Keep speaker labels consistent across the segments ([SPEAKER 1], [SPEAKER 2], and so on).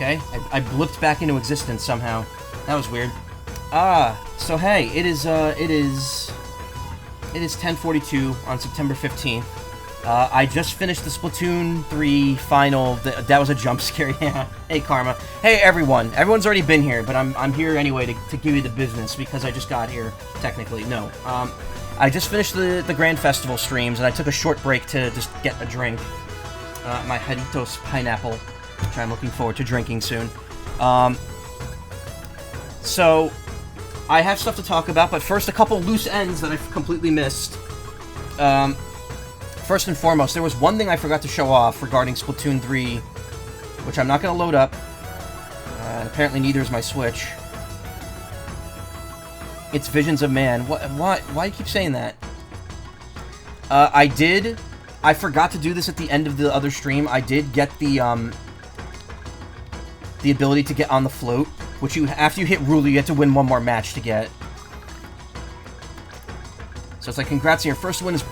[SPEAKER 1] Okay, I blipped back into existence somehow. That was weird. So hey, it is 10:42 on September 15th. I just finished the Splatoon 3 final. That was a jump scare, yeah. Hey, Karma. Hey, everyone. Everyone's already been here, but I'm here anyway to give you the business because I just got here, technically. No. I just finished the Grand Festival streams, and I took a short break to just get a drink. My Jaritos pineapple, which I'm looking forward to drinking soon. So, I have stuff to talk about, but first a couple loose ends that I've completely missed. First and foremost, there was one thing I forgot to show off regarding Splatoon 3, which I'm not going to load up. Apparently neither is my Switch. It's Visions of Man. Why do you keep saying that? I forgot to do this at the end of the other stream. I did get the ability to get on the float, which after you hit ruler, you have to win one more match to get. So it's like, congrats on your first win as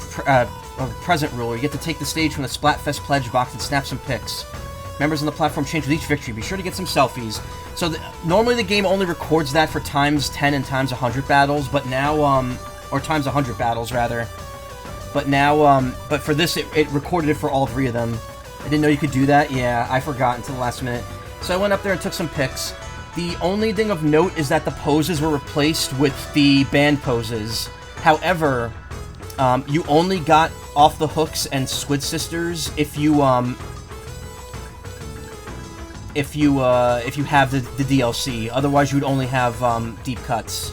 [SPEAKER 1] present ruler. You get to take the stage from the Splatfest pledge box and snap some pics. Members on the platform change with each victory. Be sure to get some selfies. So normally the game only records that for times 10 and times 100 battles, but now, or times 100 battles rather. But now, but for this, it recorded it for all 3 of them. I didn't know you could do that. Yeah, I forgot until the last minute. So I went up there and took some pics. The only thing of note is that the poses were replaced with the band poses. However, you only got Off the Hooks and Squid Sisters if you have the DLC. Otherwise, you would only have deep cuts.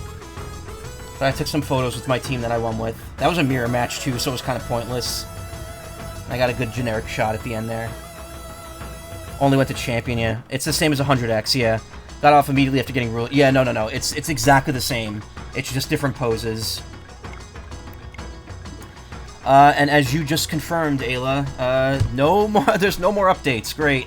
[SPEAKER 1] But I took some photos with my team that I won with. That was a mirror match too, so it was kind of pointless. I got a good generic shot at the end there. Only went to champion, yeah. It's the same as 100x, yeah. Got off immediately after getting ruled. Yeah, no. It's exactly the same. It's just different poses. And as you just confirmed, Ayla, no more. There's no more updates. Great.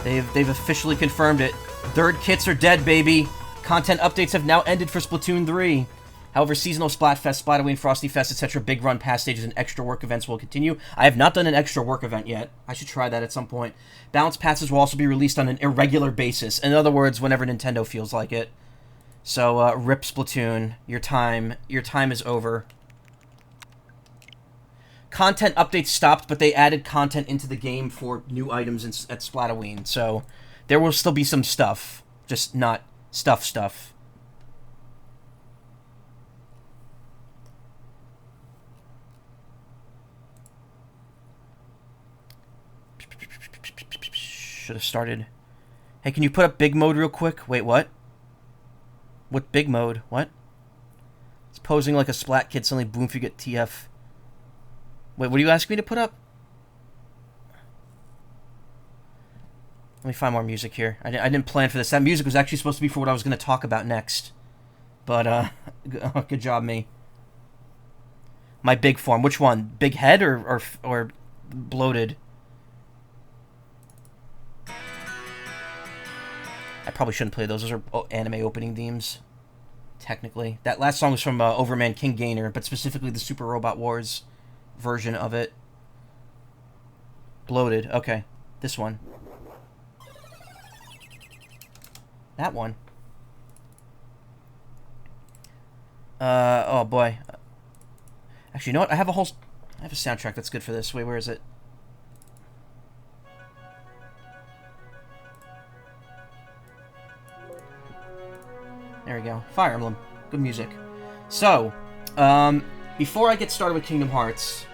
[SPEAKER 1] They've officially confirmed it. Third kits are dead, baby. Content updates have now ended for Splatoon 3. However, seasonal Splatfest, Splataway, Frosty Fest, etc., big run pass stages, and extra work events will continue. I have not done an extra work event yet. I should try that at some point. Balance passes will also be released on an irregular basis. In other words, whenever Nintendo feels like it. So, rip Splatoon. Your time is over. Content updates stopped, but they added content into the game for new items at Splataween. So, there will still be some stuff. Just not stuff. Should have started. Hey, can you put up big mode real quick? Wait, what? What big mode? What? It's posing like a Splat kid. Suddenly, boom, if you get TF. Wait, what do you ask me to put up? Let me find more music here. I didn't plan for this. That music was actually supposed to be for what I was going to talk about next. But, good job, me. My big form. Which one? Big head or bloated? I probably shouldn't play those. Those are anime opening themes. Technically. That last song was from Overman King Gainer, but specifically the Super Robot Wars version of it. Bloated. Okay. This one. That one. Oh boy. Actually, you know what? I have a soundtrack that's good for this. Wait, where is it? There we go. Fire Emblem. Good music. So, before I get started with Kingdom Hearts,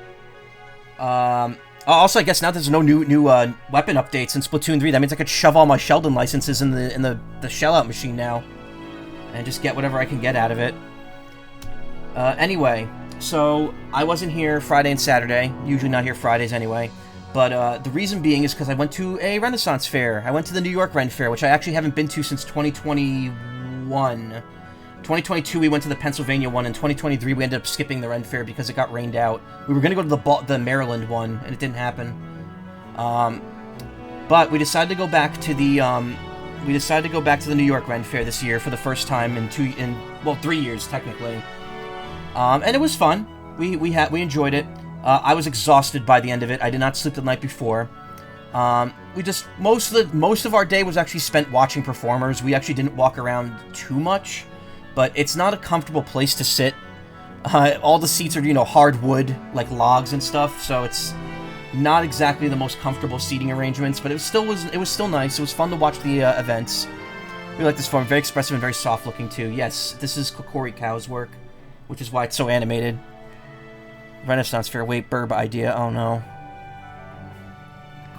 [SPEAKER 1] also, I guess now there's no new weapon updates in Splatoon 3. That means I could shove all my Sheldon licenses in the shell-out machine now. And just get whatever I can get out of it. Anyway, so I wasn't here Friday and Saturday. Usually not here Fridays anyway. But the reason being is because I went to a Renaissance fair. I went to the New York Ren Fair, which I actually haven't been to since 2021. 2022 we went to the Pennsylvania one, and 2023 we ended up skipping the Ren Fair because it got rained out. We were going to go to the Maryland one, and it didn't happen. But we decided to go back to the New York Ren Fair this year for the first time in 3 years technically. And it was fun. We enjoyed it. I was exhausted by the end of it. I did not sleep the night before. we just most of our day was actually spent watching performers. We actually didn't walk around too much, but it's not a comfortable place to sit. All the seats are, you know, hardwood, like logs and stuff, so it's not exactly the most comfortable seating arrangements, but it was still nice. It was fun to watch the events. We like this form, very expressive and very soft looking too. Yes, this is Kokori Cow's work, which is why it's so animated. Renaissance Fair, wait, Burb idea, oh no.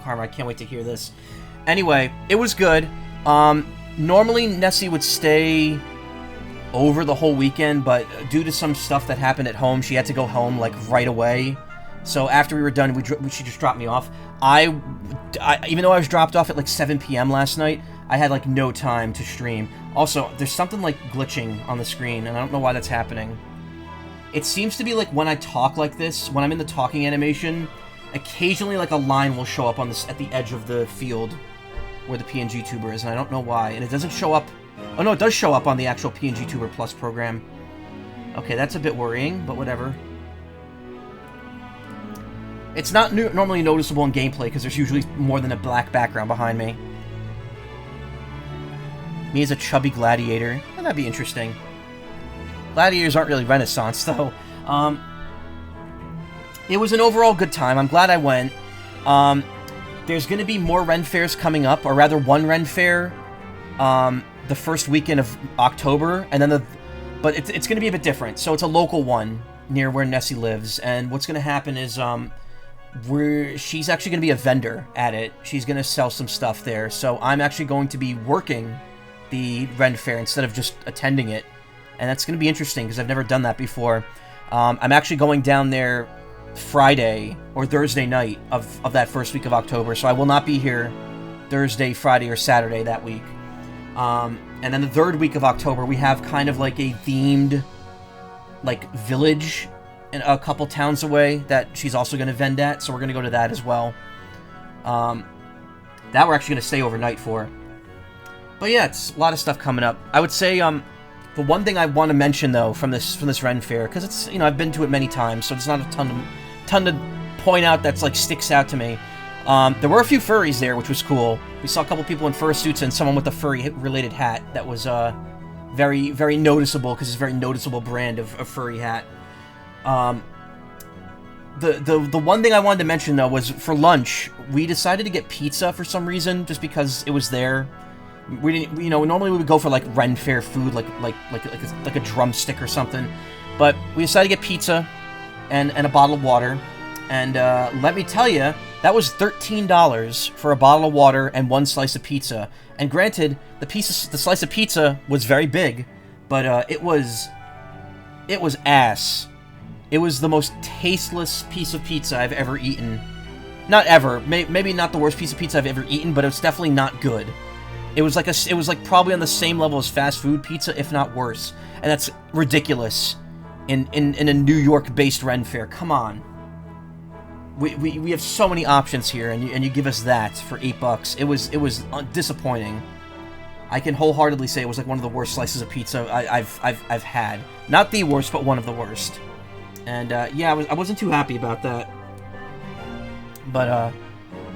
[SPEAKER 1] Karma, I can't wait to hear this. Anyway, it was good. Normally Nessie would stay over the whole weekend, but due to some stuff that happened at home, she had to go home like right away. So after we were done, she just dropped me off. Even though I was dropped off at like 7 p.m. last night, I had like no time to stream. Also, there's something like glitching on the screen, and I don't know why that's happening. It seems to be like when I talk like this, when I'm in the talking animation, occasionally like a line will show up on this at the edge of the field where the PNGtuber is, and I don't know why. And it doesn't show up. Oh no, it does show up on the actual PNGtuber Plus program. Okay, that's a bit worrying, but whatever. It's not normally noticeable in gameplay because there's usually more than a black background behind me. Me as a chubby gladiator. Well, that'd be interesting. Gladiators aren't really Renaissance, though. It was an overall good time. I'm glad I went. There's going to be more Ren Fairs coming up, or rather one Ren Fair the first weekend of October, and then but it's going to be a bit different. So it's a local one near where Nessie lives, and what's going to happen is she's actually going to be a vendor at it. She's going to sell some stuff there, so I'm actually going to be working the Ren Fair instead of just attending it, and that's going to be interesting because I've never done that before. I'm actually going down there Friday or Thursday night of that first week of October, so I will not be here Thursday, Friday, or Saturday that week. And then the third week of October, we have kind of like a themed, like, village in a couple towns away that she's also going to vend at, so we're going to go to that as well. That we're actually going to stay overnight for. But yeah, it's a lot of stuff coming up. I would say, the one thing I want to mention, though, from this Ren Fair, because it's, you know, I've been to it many times, so it's not a ton to point out that's, like, sticks out to me. There were a few furries there, which was cool. We saw a couple people in fursuits and someone with a furry-related hat that was very, very noticeable, because it's a very noticeable brand of furry hat. The one thing I wanted to mention, though, was for lunch, we decided to get pizza for some reason, just because it was there. We didn't, you know, normally we would go for, like, Ren Fair food, like a drumstick or something. But we decided to get pizza and a bottle of water. And let me tell you, that was $13 for a bottle of water and one slice of pizza. And granted, the slice of pizza was very big, but it was ass. It was the most tasteless piece of pizza I've ever eaten. Not ever. Maybe not the worst piece of pizza I've ever eaten, but it was definitely not good. It was like probably on the same level as fast food pizza, if not worse. And that's ridiculous in a New York-based Ren Fair. Come on. We have so many options here, and you give us that for $8. It was disappointing. I can wholeheartedly say it was like one of the worst slices of pizza I've had. Not the worst, but one of the worst. And yeah, I wasn't too happy about that. But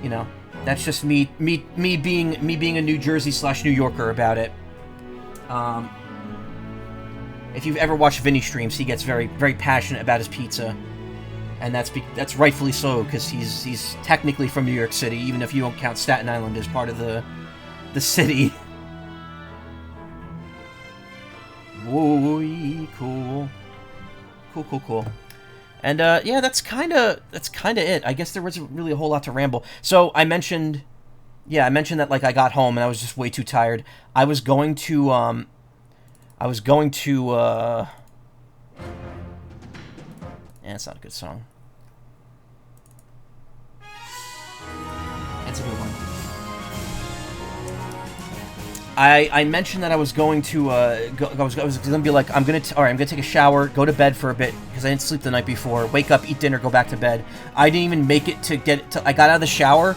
[SPEAKER 1] you know, that's just me being a New Jersey / New Yorker about it. If you've ever watched Vinny streams, he gets very, very passionate about his pizza. And that's rightfully so, because he's technically from New York City, even if you don't count Staten Island as part of the city. Woo, cool. Cool. And yeah, that's kind of it. I guess there wasn't really a whole lot to ramble. So I mentioned that, like, I got home and I was just way too tired. I was going to yeah, it's not a good song. That's a good one. I mentioned that I was going to I was gonna be like, I'm gonna take a shower, go to bed for a bit because I didn't sleep the night before, wake up, eat dinner, go back to bed. I didn't even make it I got out of the shower,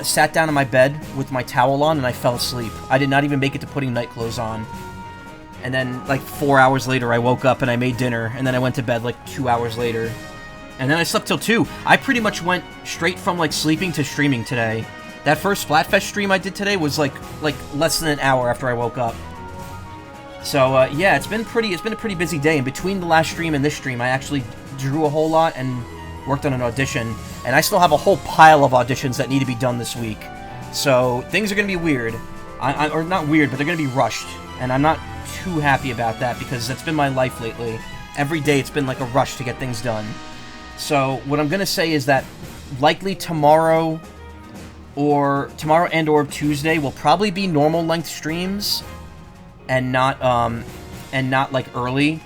[SPEAKER 1] sat down on my bed with my towel on, and I fell asleep. I did not even make it to putting night clothes on. And then, like, 4 hours later, I woke up and I made dinner, and then I went to bed, like, 2 hours later. And then I slept till 2. I pretty much went straight from, like, sleeping to streaming today. That first Splatfest stream I did today was like less than an hour after I woke up. So yeah, it's been a pretty busy day. In between the last stream and this stream, I actually drew a whole lot and worked on an audition, and I still have a whole pile of auditions that need to be done this week. So things are gonna be weird, or not weird, but they're gonna be rushed, and I'm not too happy about that because that's been my life lately. Every day it's been like a rush to get things done. So what I'm gonna say is that likely tomorrow and or Tuesday will probably be normal length streams, and not like early.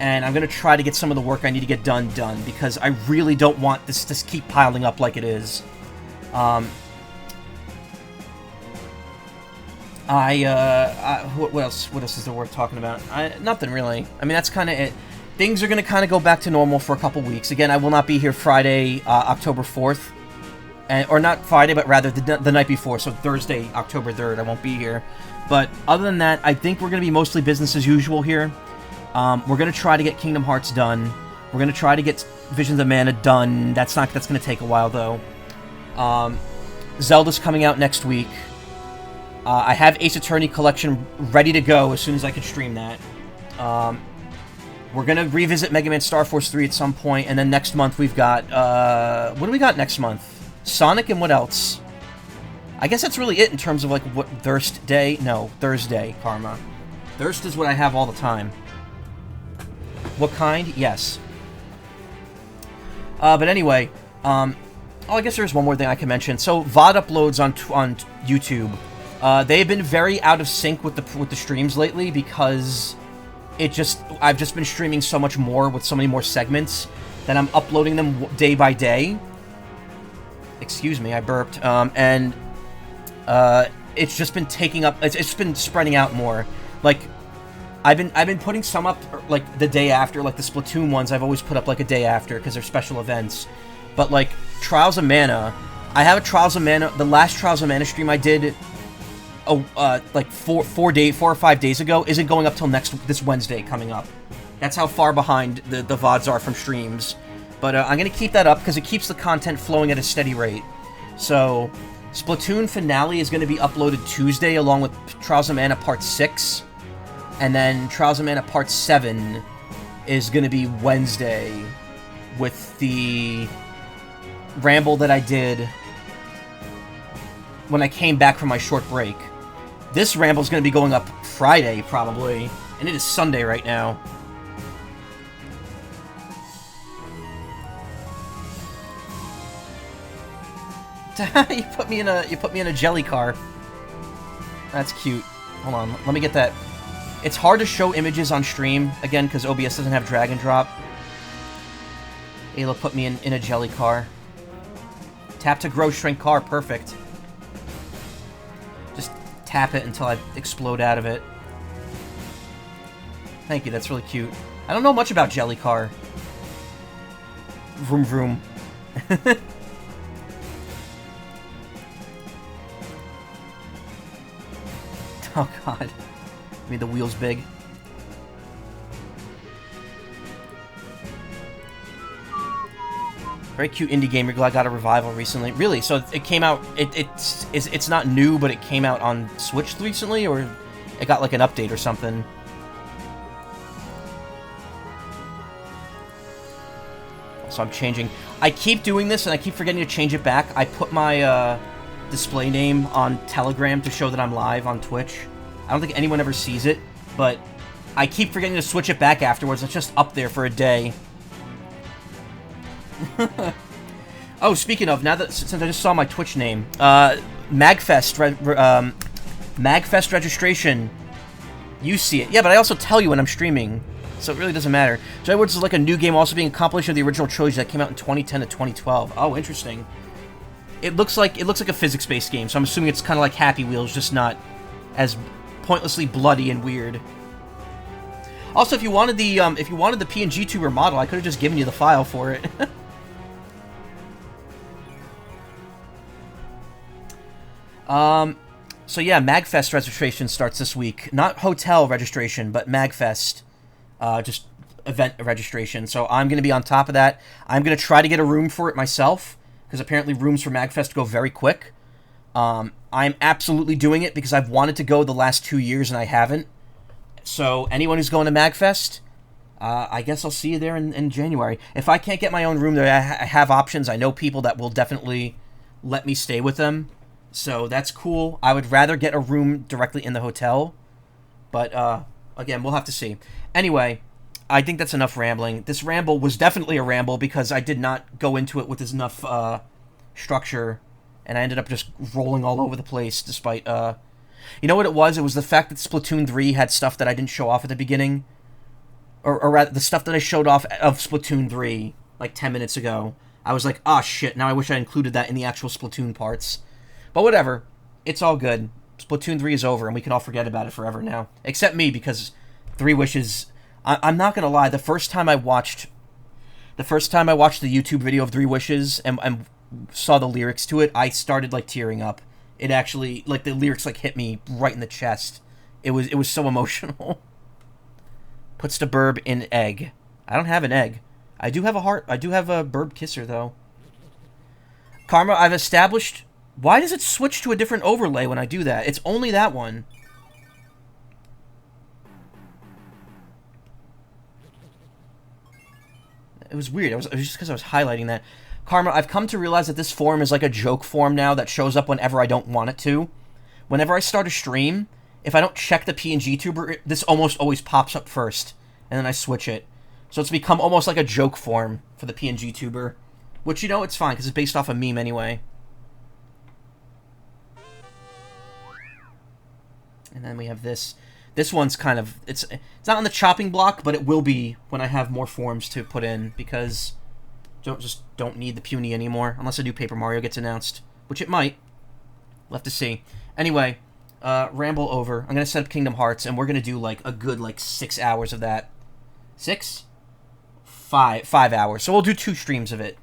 [SPEAKER 1] And I'm gonna try to get some of the work I need to get done because I really don't want this to keep piling up like it is. What else is there worth talking about? Nothing really. I mean, that's kind of it. Things are gonna kind of go back to normal for a couple weeks. Again, I will not be here Friday, October 4th. Or not Friday, but rather the night before, so Thursday, October 3rd, I won't be here. But other than that, I think we're going to be mostly business as usual here. We're going to try to get Kingdom Hearts done. We're going to try to get Visions of Mana done. That's going to take a while, though. Zelda's coming out next week. I have Ace Attorney Collection ready to go as soon as I can stream that. We're going to revisit Mega Man Star Force 3 at some point, and then next month we've got... what do we got next month? Sonic and what else? I guess that's really it in terms of, like, what Thursday, Karma. Thirst is what I have all the time. What kind? Yes. But anyway, I guess there's one more thing I can mention. So, VOD uploads on YouTube, they've been very out of sync with the streams lately because I've just been streaming so much more with so many more segments that I'm uploading them day by day. Excuse me, I burped. And it's just been taking up. It's been spreading out more. Like, I've been putting some up like the day after. Like the Splatoon ones, I've always put up like a day after because they're special events. But like Trials of Mana, I have a Trials of Mana. The last Trials of Mana stream I did, like 4 or 5 days ago, isn't going up till this Wednesday coming up. That's how far behind the VODs are from streams. But I'm going to keep that up because it keeps the content flowing at a steady rate. So, Splatoon Finale is going to be uploaded Tuesday along with Trials of Mana Part 6. And then Trials of Mana Part 7 is going to be Wednesday with the Ramble that I did when I came back from my short break. This Ramble is going to be going up Friday, probably. And it is Sunday right now. You put me in a jelly car. That's cute. Hold on, let me get that. It's hard to show images on stream again because OBS doesn't have drag and drop. Ayla put me in a jelly car. Tap to grow, shrink car, perfect. Just tap it until I explode out of it. Thank you, that's really cute. I don't know much about jelly car. Vroom vroom. Oh god. Made the wheels big. Very cute indie game. Got a revival recently. Really? So it came out... It's not new, but it came out on Switch recently? Or it got like an update or something? So I'm changing... I keep doing this and I keep forgetting to change it back. I put my... display name on Telegram to show that I'm live on Twitch. I don't think anyone ever sees it, but I keep forgetting to switch it back afterwards. It's just up there for a day. Oh, speaking of, since I just saw my Twitch name, Magfest registration. You see it. Yeah, but I also tell you when I'm streaming, so it really doesn't matter. Joy Woods is like a new game also being a compilation of the original trilogy that came out in 2010 to 2012. Oh, interesting. It looks like a physics-based game, so I'm assuming it's kind of like Happy Wheels, just not as pointlessly bloody and weird. Also, if you wanted the PNGtuber model, I could have just given you the file for it. So yeah, Magfest registration starts this week. Not hotel registration, but Magfest, just event registration. So I'm going to be on top of that. I'm going to try to get a room for it myself, because apparently rooms for Magfest go very quick. I'm absolutely doing it because I've wanted to go the last 2 years and I haven't. So anyone who's going to MagFest, I guess I'll see you there in January. If I can't get my own room there, I have options. I know people that will definitely let me stay with them. So that's cool. I would rather get a room directly in the hotel. But, again, we'll have to see. Anyway, I think that's enough rambling. This ramble was definitely a ramble because I did not go into it with enough structure. And I ended up just rolling all over the place despite... You know what it was? It was the fact that Splatoon 3 had stuff that I didn't show off at the beginning. Or rather, the stuff that I showed off of Splatoon 3, like 10 minutes ago. I was like, ah, shit, now I wish I included that in the actual Splatoon parts. But whatever. It's all good. Splatoon 3 is over, and we can all forget about it forever now. Except me, because 3 Wishes... I'm not gonna lie, the first time I watched the YouTube video of 3 Wishes and saw the lyrics to it, I started, like, tearing up. It actually, like, the lyrics, like, hit me right in the chest. It was so emotional. Puts the burb in egg. I don't have an egg. I do have a heart. I do have a burb kisser, though. Karma, I've established... Why does it switch to a different overlay when I do that? It's only that one. It was weird. It was just because I was highlighting that. Karma, I've come to realize that this form is like a joke form now that shows up whenever I don't want it to. Whenever I start a stream, if I don't check the PNGtuber, this almost always pops up first. And then I switch it. So it's become almost like a joke form for the PNGtuber. Which, you know, it's fine, because it's based off a meme anyway. And then we have this. This one's kind of... It's not on the chopping block, but it will be when I have more forms to put in, because... Don't need the puny anymore, unless a new Paper Mario gets announced. Which it might. We'll have to see. Anyway, ramble over. I'm going to set up Kingdom Hearts, and we're going to do, like, a good, like, 6 hours of that. 6? 5 hours. So we'll do 2 streams of it.